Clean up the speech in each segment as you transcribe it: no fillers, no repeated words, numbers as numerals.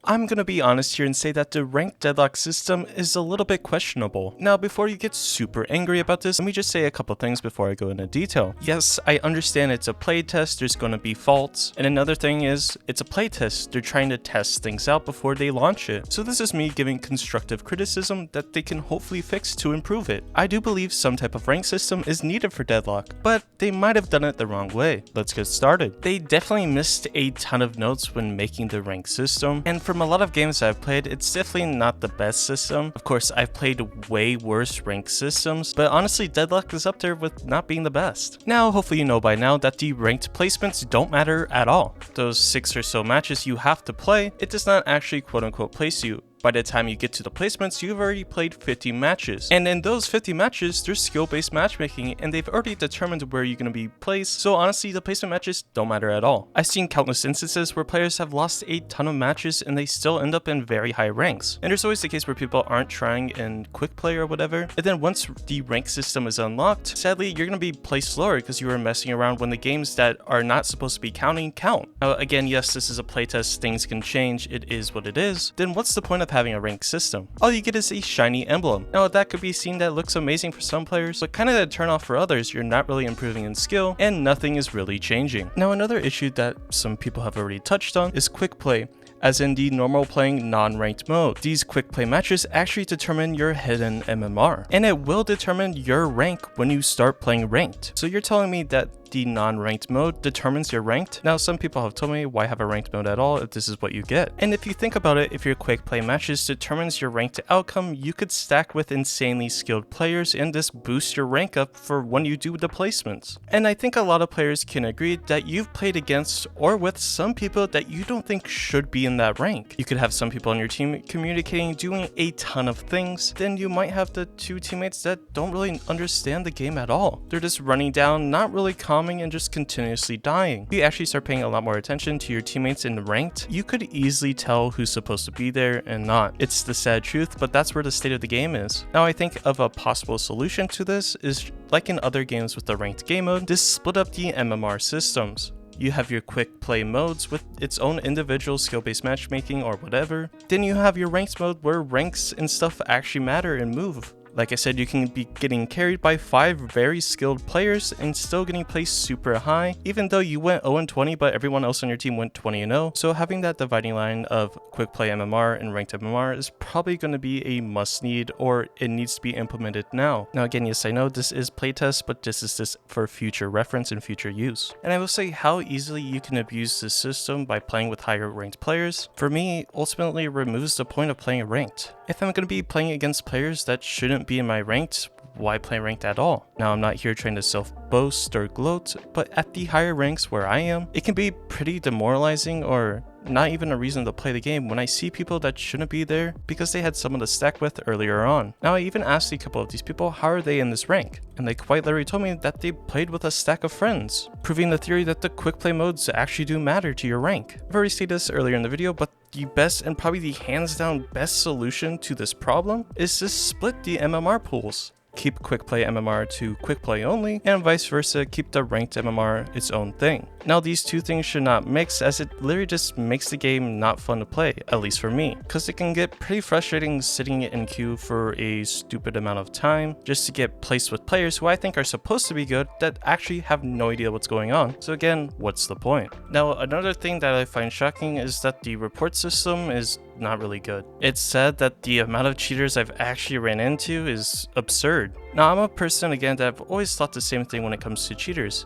I'm gonna be honest here and say that the ranked deadlock system is a little bit questionable. Now, before you get super angry about this, let me just say a couple things before I go into detail. Yes, I understand it's a playtest, there's gonna be faults, and another thing is, it's a playtest, they're trying to test things out before they launch it. So this is me giving constructive criticism that they can hopefully fix to improve it. I do believe some type of rank system is needed for Deadlock, but they might have done it the wrong way. Let's get started. They definitely missed a ton of notes when making the rank system, and from a lot of games I've played, it's definitely not the best system. Of course, I've played way worse rank systems, but honestly, Deadlock is up there with not being the best. Now, hopefully you know by now that the ranked placements don't matter at all. Those 6 or so matches you have to play, it does not actually quote-unquote place you. By the time you get to the placements, you've already played 50 matches. And in those 50 matches, there's skill-based matchmaking, and they've already determined where you're going to be placed, so honestly, the placement matches don't matter at all. I've seen countless instances where players have lost a ton of matches and they still end up in very high ranks. And there's always the case where people aren't trying in quick play or whatever, and then once the rank system is unlocked, sadly, you're going to be placed lower because you were messing around when the games that are not supposed to be counting count. Now, again, yes, this is a playtest, things can change, it is what it is. Then what's the point of having a ranked system? All you get is a shiny emblem. Now that could be seen that looks amazing for some players, but kind of a turn off for others. You're not really improving in skill and nothing is really changing. Now another issue that some people have already touched on is quick play, as in the normal playing non-ranked mode. These quick play matches actually determine your hidden MMR, and it will determine your rank when you start playing ranked. So you're telling me that the non-ranked mode determines your ranked? Now some people have told me, why have a ranked mode at all if this is what you get? And if you think about it, if your quick play matches determines your ranked outcome, you could stack with insanely skilled players and just boost your rank up for when you do the placements. And I think a lot of players can agree that you've played against or with some people that you don't think should be in that rank. You could have some people on your team communicating, doing a ton of things, then you might have the 2 teammates that don't really understand the game at all. They're just running down, not really and just continuously dying. If you actually start paying a lot more attention to your teammates in ranked, you could easily tell who's supposed to be there and not. It's the sad truth, but that's where the state of the game is. Now I think of a possible solution to this is, like in other games with the ranked game mode, just split up the MMR systems. You have your quick play modes with its own individual skill-based matchmaking or whatever. Then you have your ranked mode where ranks and stuff actually matter and move. Like I said, you can be getting carried by 5 very skilled players and still getting placed super high, even though you went 0-20 but everyone else on your team went 20-0. So having that dividing line of quick play MMR and ranked MMR is probably going to be a must need, or it needs to be implemented now. Now again, yes, I know this is playtest, but this is just for future reference and future use. And I will say how easily you can abuse this system by playing with higher ranked players, for me, ultimately removes the point of playing ranked. If I'm going to be playing against players that shouldn't be in my ranked, why play ranked at all? Now I'm not here trying to self-boast or gloat, but at the higher ranks where I am, it can be pretty demoralizing or not even a reason to play the game when I see people that shouldn't be there because they had someone to stack with earlier on. Now I even asked a couple of these people how are they in this rank, and they quite literally told me that they played with a stack of friends, proving the theory that the quick play modes actually do matter to your rank. I've already stated this earlier in the video, but the best and probably the hands down best solution to this problem is to split the MMR pools. Keep quick play MMR to quick play only, and vice versa, keep the ranked MMR its own thing. Now these two things should not mix, as it literally just makes the game not fun to play, at least for me, because it can get pretty frustrating sitting in queue for a stupid amount of time just to get placed with players who I think are supposed to be good that actually have no idea what's going on. So again, what's the point? Now another thing that I find shocking is that the report system is not really good. It's said that the amount of cheaters I've actually ran into is absurd. Now I'm a person again that I've always thought the same thing when it comes to cheaters.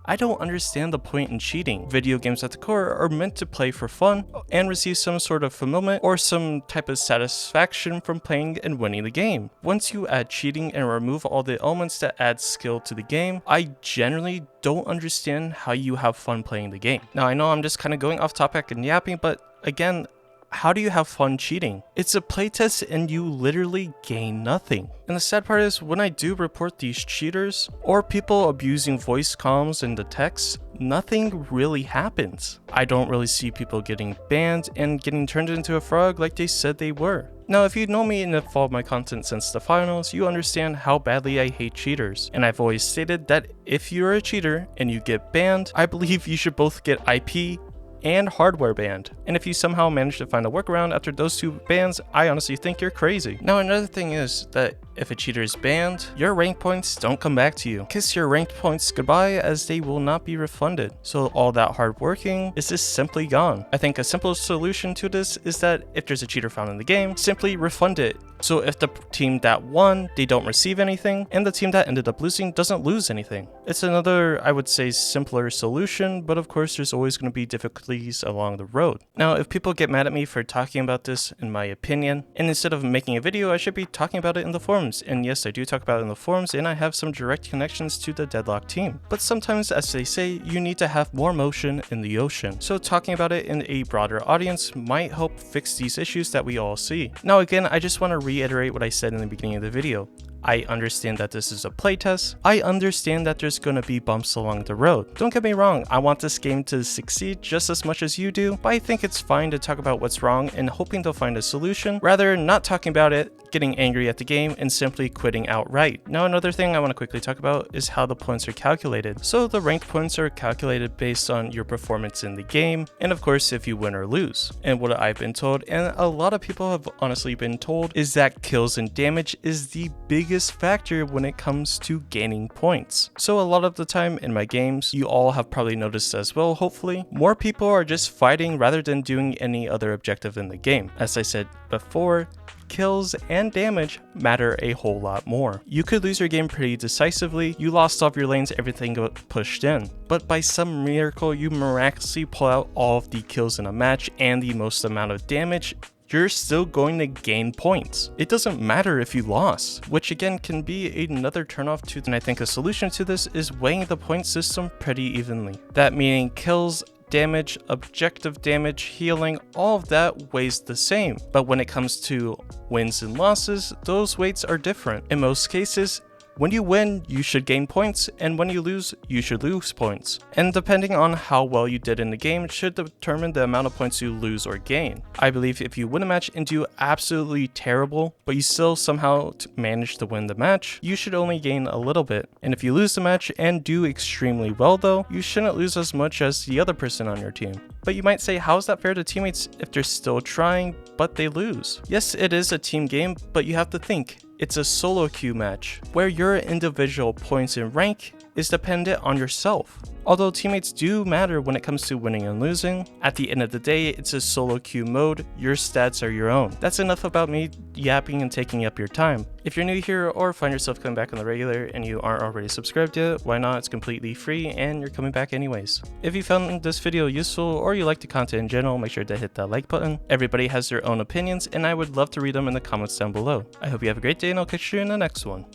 I don't understand the point in cheating. Video games at the core are meant to play for fun and receive some sort of fulfillment or some type of satisfaction from playing and winning the game. Once you add cheating and remove all the elements that add skill to the game, I generally don't understand how you have fun playing the game. Now I know I'm just kind of going off topic and yapping, but again, how do you have fun cheating? It's a playtest and you literally gain nothing. And the sad part is when I do report these cheaters or people abusing voice comms in the text, nothing really happens. I don't really see people getting banned and getting turned into a frog like they said they were. Now, if you know me and have followed my content since the finals, you understand how badly I hate cheaters. And I've always stated that if you're a cheater and you get banned, I believe you should both get IP and hardware banned. And if you somehow manage to find a workaround after those 2 bans, I honestly think you're crazy. Now another thing is that if a cheater is banned, your rank points don't come back to you. Kiss your ranked points goodbye, as they will not be refunded. So all that hard working is just simply gone. I think a simple solution to this is that if there's a cheater found in the game, simply refund it. So if the team that won, they don't receive anything, and the team that ended up losing doesn't lose anything. It's another, I would say, simpler solution, but of course there's always going to be difficulties along the road. Now, if people get mad at me for talking about this, in my opinion, and instead of making a video, I should be talking about it in the forums. And yes, I do talk about it in the forums, and I have some direct connections to the Deadlock team. But sometimes, as they say, you need to have more motion in the ocean. So talking about it in a broader audience might help fix these issues that we all see. Now again, I just want to reiterate what I said in the beginning of the video. I understand that this is a playtest. I understand that there's gonna be bumps along the road. Don't get me wrong, I want this game to succeed just as much as you do, but I think it's fine to talk about what's wrong and hoping to find a solution, rather than not talking about it, getting angry at the game, and simply quitting outright. Now another thing I want to quickly talk about is how the points are calculated. So the ranked points are calculated based on your performance in the game, and of course if you win or lose. And what I've been told, and a lot of people have honestly been told, is that kills and damage is the biggest factor when it comes to gaining points. So a lot of the time in my games, you all have probably noticed as well, hopefully, more people are just fighting rather than doing any other objective in the game. As I said before, kills and damage matter a whole lot more. You could lose your game pretty decisively, you lost all of your lanes, everything got pushed in. But by some miracle, you miraculously pull out all of the kills in a match and the most amount of damage, you're still going to gain points. It doesn't matter if you lost, which again can be another turnoff to, and I think a solution to this is weighing the point system pretty evenly. That meaning kills, damage, objective damage, healing, all of that weighs the same. But when it comes to wins and losses, those weights are different. In most cases, when you win, you should gain points, and when you lose, you should lose points. And depending on how well you did in the game should determine the amount of points you lose or gain. I believe if you win a match and do absolutely terrible, but you still somehow manage to win the match, you should only gain a little bit. And if you lose the match and do extremely well though, you shouldn't lose as much as the other person on your team. But you might say, how is that fair to teammates if they're still trying, but they lose? Yes, it is a team game, but you have to think, it's a solo queue match, where your individual points and rank is dependent on yourself. Although teammates do matter when it comes to winning and losing, at the end of the day, it's a solo queue mode, your stats are your own. That's enough about me yapping and taking up your time. If you're new here or find yourself coming back on the regular and you aren't already subscribed yet, why not? It's completely free and you're coming back anyways. If you found this video useful or you like the content in general, make sure to hit that like button. Everybody has their own opinions and I would love to read them in the comments down below. I hope you have a great day and I'll catch you in the next one.